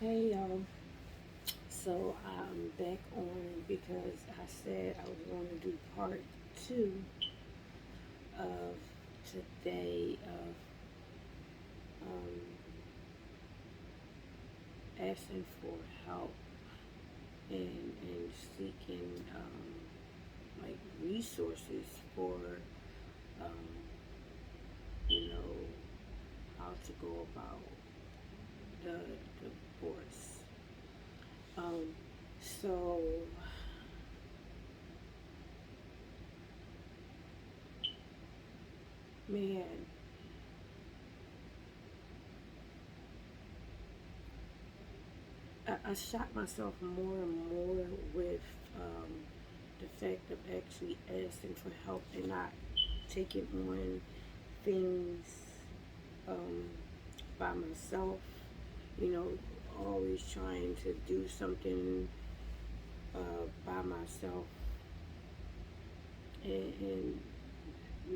Hey y'all, so I'm back on because I said I was going to do part two of today of um, asking for help and seeking like resources for um, you know how to go about the divorce. Um, so man, I shot myself more and more with um, the fact of actually asking for help and not taking on things um, by myself. You know, always trying to do something by myself, and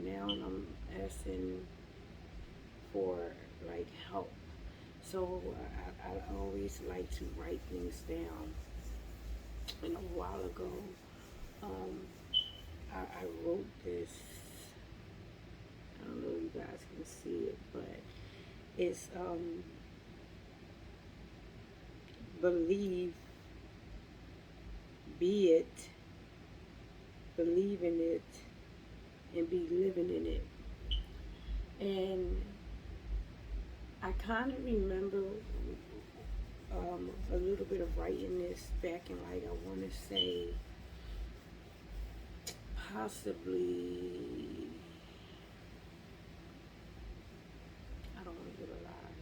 now I'm asking for like help. So I always like to write things down. And a while ago, um, I wrote this. I don't know if you guys can see it, but it's believe, be it, believe in it, and be living in it. And I kind of remember a little bit of writing this back in, like, I want to say possibly, I don't want to give a lie,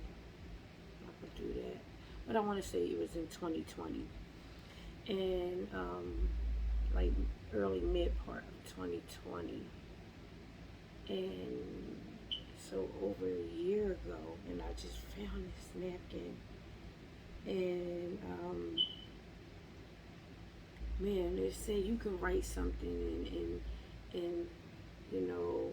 I could do that, but I want to say it was in 2020. And like early mid part of 2020, and so over a year ago, and I just found this napkin, and man, they say you can write something and you know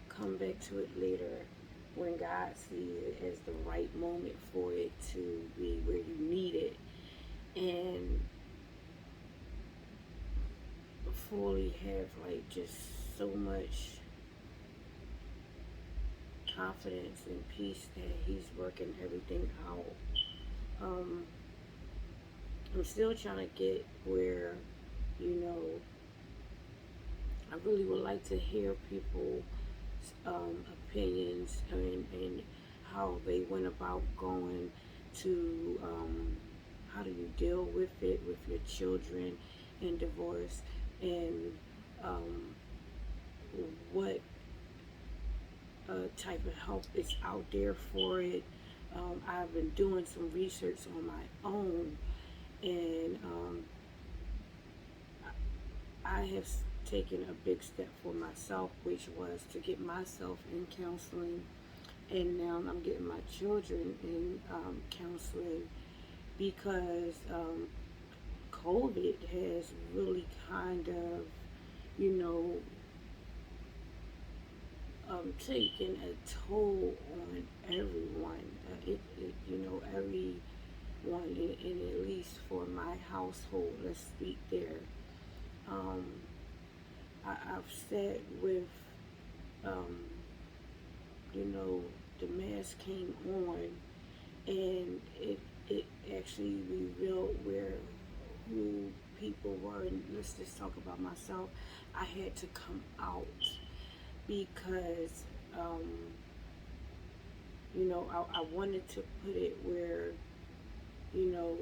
come back to it later when God sees it as the right moment for it to be where you need it, and fully have like just so much confidence and peace that He's working everything out. Um, I'm still trying to get where, you know, I really would like to hear people's opinions and how they went about going to, how do you deal with it with your children in divorce, and um, what type of help is out there for it. I've been doing some research on my own, and I have taken a big step for myself, which was to get myself in counseling, and now I'm getting my children in counseling because COVID has really kind of, you know, taken a toll on everyone. Everyone, and at least for my household, let's speak there. Um, I've sat with, um, you know, the mask came on, and it actually revealed where who people were. And let's just talk about myself. I had to come out because, um, I wanted to put it where, you know,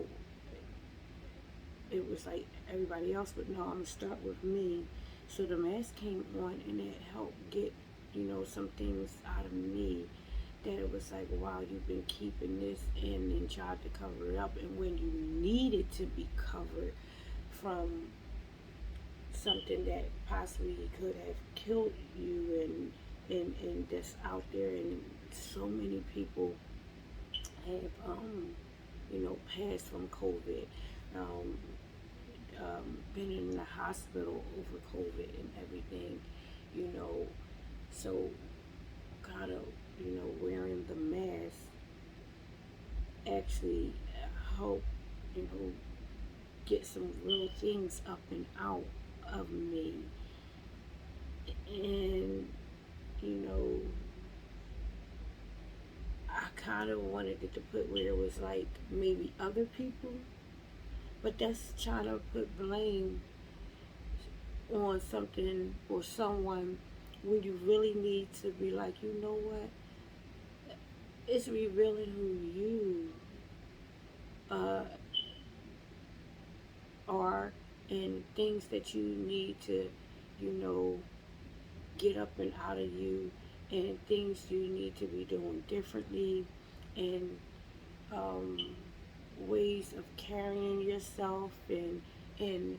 it was like everybody else, but no, I'm gonna start with me. So the mask came on, and it helped get, some things out of me that it was like, wow, you've been keeping this in and tried to cover it up, and when you needed to be covered from something that possibly could have killed you, and that's out there, and so many people have passed from COVID. Um, been in the hospital over COVID and everything, you know. So, kind of, wearing the mask actually help, you know, get some real things up and out of me. And, you know, I kind of wanted it to put where it was like maybe other people, but that's trying to put blame on something or someone when you really need to be like, you know what? It's revealing who you uh, are and things that you need to, you know, get up and out of you, and things you need to be doing differently, and um, ways of carrying yourself, and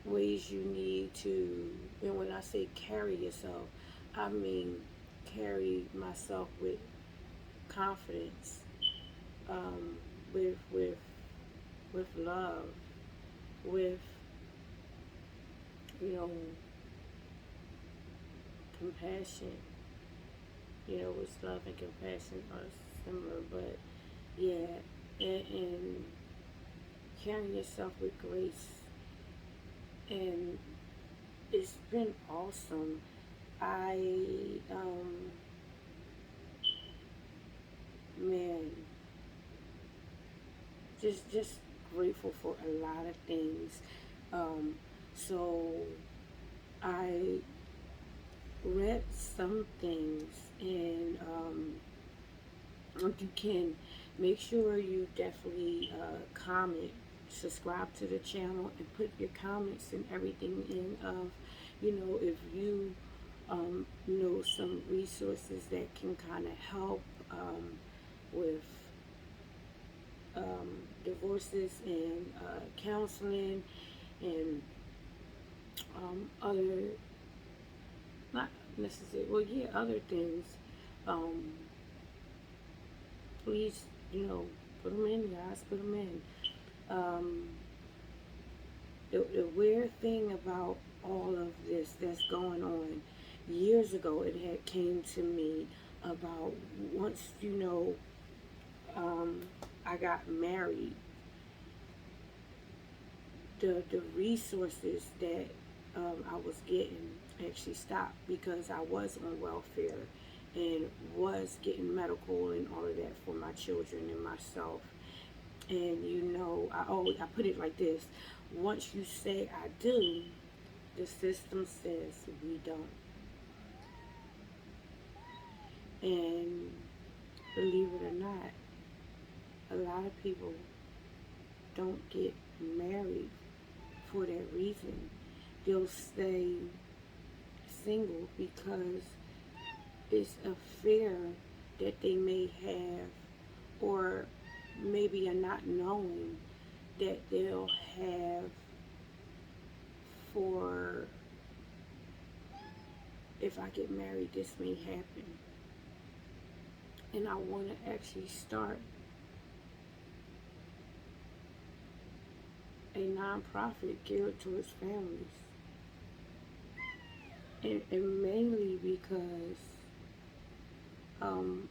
ways you need to. And when I say carry yourself, I mean carry myself with confidence, um, with love, with, you know, compassion. You know, with love and compassion are similar, but yeah, and carrying yourself with grace. And it's been awesome. I, man, just grateful for a lot of things. Um, so I read some things, and if you can, make sure you definitely comment, subscribe to the channel, and put your comments and everything in of, you know, if you know some resources that can kind of help with divorces and counseling and other, not necessarily, well, yeah, other things. Um, Please, you know, put them in, guys, put them in. Um, the weird thing about all of this that's going on, years ago it had came to me about, once, you know, um, I got married, the resources that I was getting actually stopped because I was on welfare and was getting medical and all of that for my children and myself. And you know, I put it like this: once you say I do, the system says we don't. And believe it or not, a lot of people don't get married for that reason. They'll stay single because it's a fear that they may have, or maybe a not knowing that they'll have for, if I get married, this may happen. And I want to actually start a nonprofit geared towards families. And mainly because um,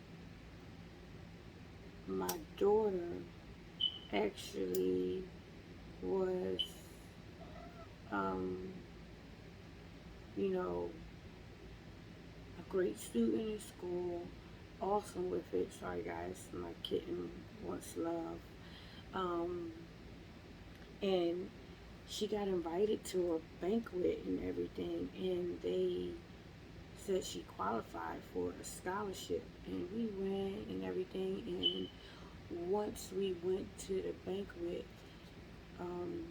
my daughter actually was, um, you know, a great student in school, awesome with it. Sorry guys, my kitten wants love. Um, and she got invited to a banquet and everything, and they said she qualified for a scholarship, and we went and everything. And once we went to the banquet, um,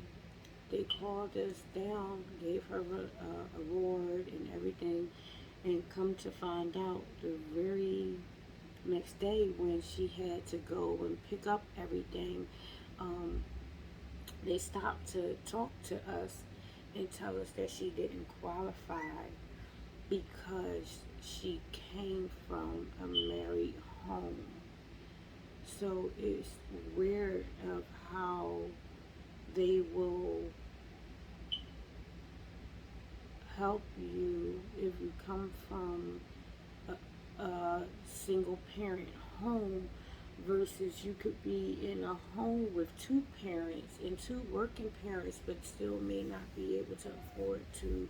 they called us down, gave her a award and everything, and come to find out, the very next day when she had to go and pick up everything, um, they stopped to talk to us and tell us that she didn't qualify because she came from a married home. So it's weird of how they will help you if you come from a single parent home, versus you could be in a home with two parents and two working parents, but still may not be able to afford to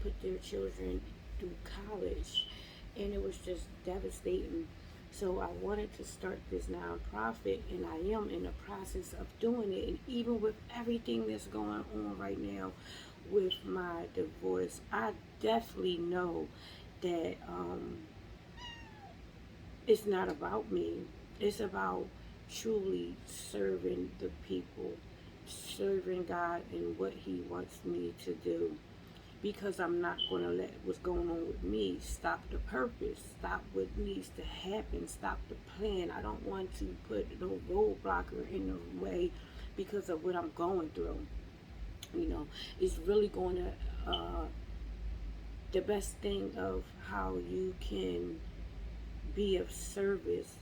put their children through college. And it was just devastating. So I wanted to start this nonprofit, and I am in the process of doing it. And even with everything that's going on right now with my divorce, I definitely know that it's not about me. It's about truly serving the people, serving God and what He wants me to do. Because I'm not going to let what's going on with me stop the purpose, stop what needs to happen, stop the plan. I don't want to put no roadblocker in the way because of what I'm going through. You know, it's really going to, the best thing of how you can be of service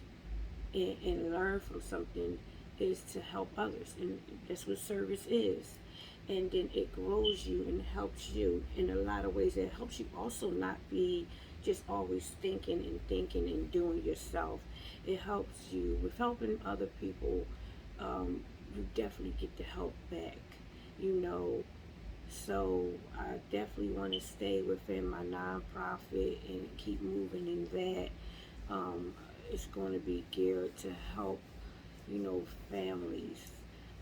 and learn from something is to help others. And that's what service is. And then it grows you and helps you in a lot of ways. It helps you also not be just always thinking and doing yourself. It helps you with helping other people. You definitely get the help back, you know. So I definitely want to stay within my nonprofit and keep moving in that. Um, it's going to be geared to help, you know, families.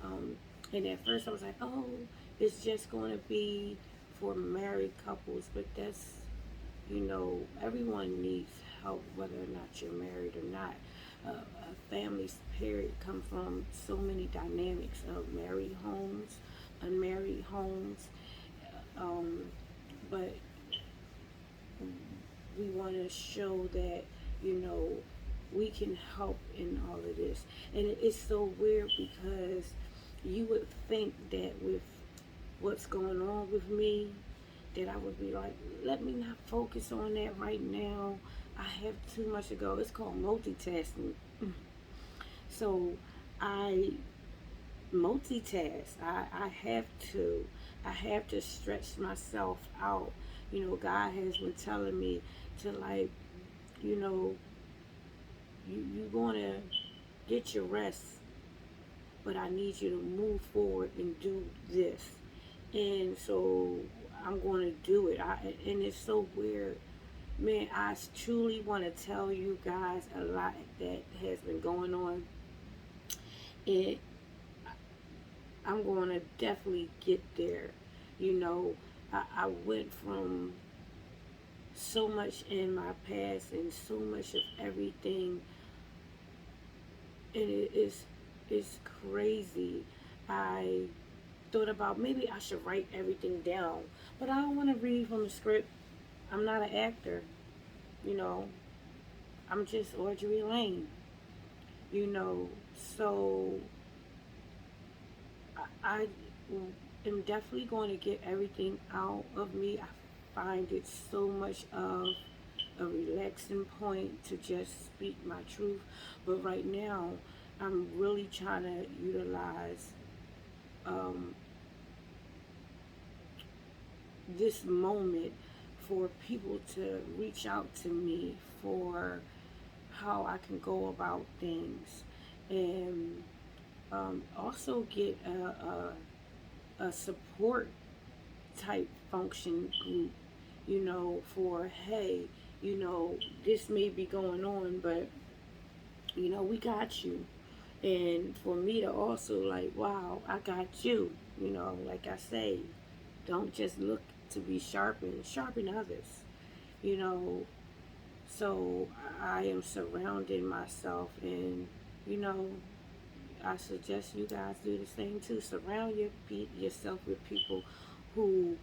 Um, and at first I was like, oh, it's just going to be for married couples, but that's, you know, everyone needs help, whether or not you're married or not. A family's period come from so many dynamics of married homes, unmarried homes, um, but we want to show that, you know, we can help in all of this. And it's so weird because you would think that with what's going on with me, that I would be like, let me not focus on that right now. I have too much to go. It's called multitasking. So I multitask. I have to. I have to stretch myself out. You know, God has been telling me to, like, you know, you're going to get your rest, but I need you to move forward and do this. And so I'm going to do it. And it's so weird. Man, I truly want to tell you guys a lot that has been going on. And I'm going to definitely get there. You know, I went from so much in my past and so much of everything, and it's crazy. I thought about maybe I should write everything down, but I don't want to read from the script. I'm not an actor, you know. I'm just Audrey Lane, you know. So I am definitely going to get everything out of me. I find it so much of a relaxing point to just speak my truth. But right now, I'm really trying to utilize um, this moment for people to reach out to me for how I can go about things, and also get a support type function group, you know, for, hey, you know, this may be going on, but, you know, we got you. And for me to also, like, wow, I got you, you know, like I say, don't just look to be sharpened, sharpen others, you know. So I am surrounding myself, and, you know, I suggest you guys do the same too. Surround yourself with people who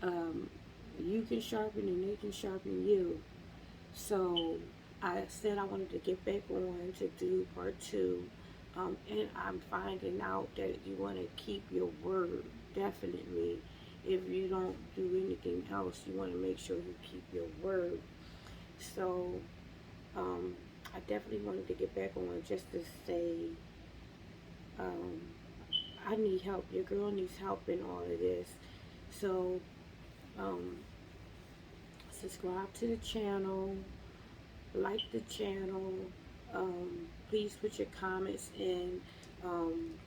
um, you can sharpen and they can sharpen you. So I said I wanted to get back on to do part two. And I'm finding out that you want to keep your word, definitely. If you don't do anything else, you want to make sure you keep your word. So um, I definitely wanted to get back on just to say um, I need help. Your girl needs help in all of this. So um, subscribe to the channel, like the channel, um, Please put your comments in.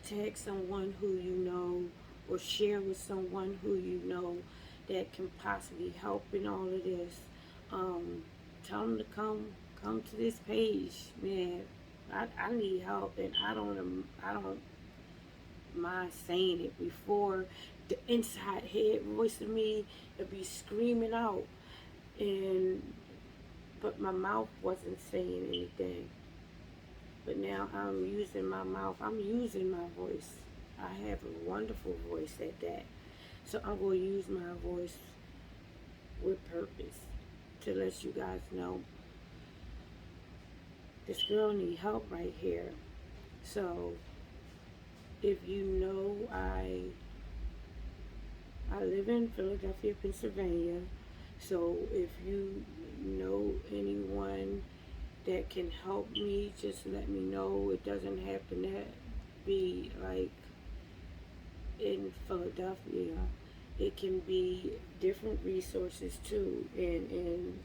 Tag someone who you know, or share with someone who you know that can possibly help in all of this. Um, Tell them to come to this page, man. I need help, and I don't mind saying it. Before, the inside head voice of me would be screaming out, and but my mouth wasn't saying anything. But now I'm using my mouth. I'm using my voice. I have a wonderful voice at that. So I'm going to use my voice with purpose to let you guys know this girl need help right here. So if you know, I live in Philadelphia, Pennsylvania. So if you know anyone that can help me, just let me know. It doesn't have to be like in Philadelphia. It can be different resources too, and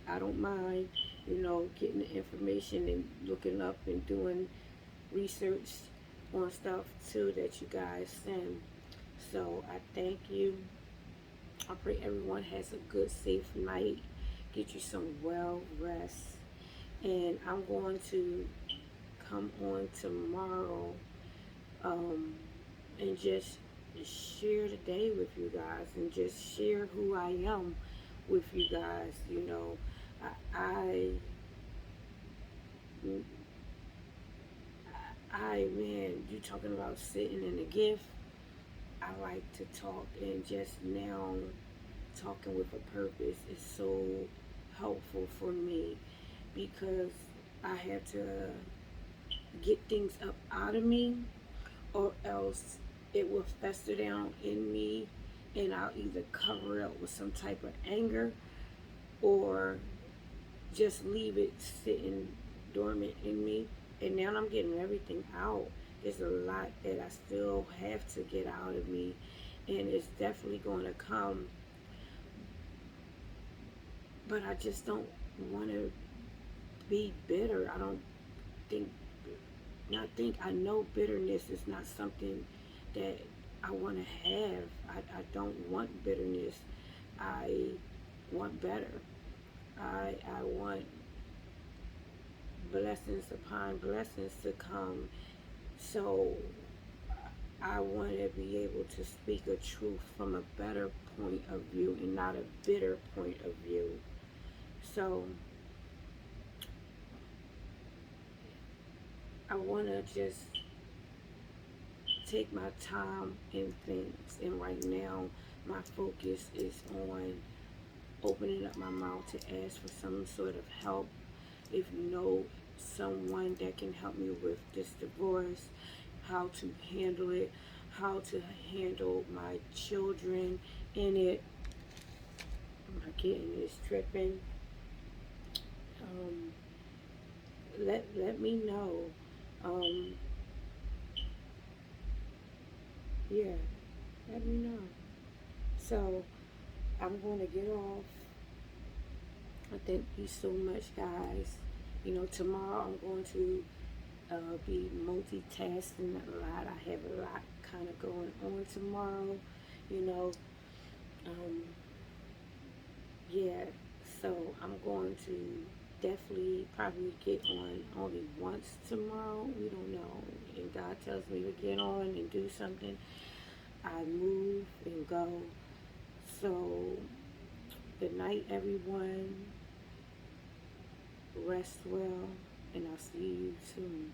I don't mind, getting the information and looking up and doing research on stuff too that you guys send. So I thank you. I pray everyone has a good, safe night. Get you some well rest. And I'm going to come on tomorrow, um, and just share the day with you guys and just share who I am with you guys. I, man, you talking about sitting in a gift. I like to talk, and just now talking with a purpose is so helpful for me, because I have to get things up out of me, or else it will fester down in me, and I'll either cover it up with some type of anger, or just leave it sitting dormant in me. And now I'm getting everything out. There's a lot that I still have to get out of me, and it's definitely going to come. But I just don't want to be bitter. I don't think, not think, I know bitterness is not something that I want to have. I don't want bitterness. I want better. I want blessings upon blessings to come. So I want to be able to speak a truth from a better point of view and not a bitter point of view. So I want to just take my time in things. And right now, my focus is on opening up my mouth to ask for some sort of help. If you know someone that can help me with this divorce, how to handle it, how to handle my children in it. My kitten is tripping. Um, let me know. Um, yeah, let me know. So I'm going to get off. I thank you so much, guys. Tomorrow I'm going to be multitasking a lot. I have a lot kind of going on tomorrow. You know, um, yeah. So I'm going to definitely probably get on only once tomorrow. We don't know. And God tells me to get on and do something, I move and go. So good night, everyone. Rest well, and I'll see you soon.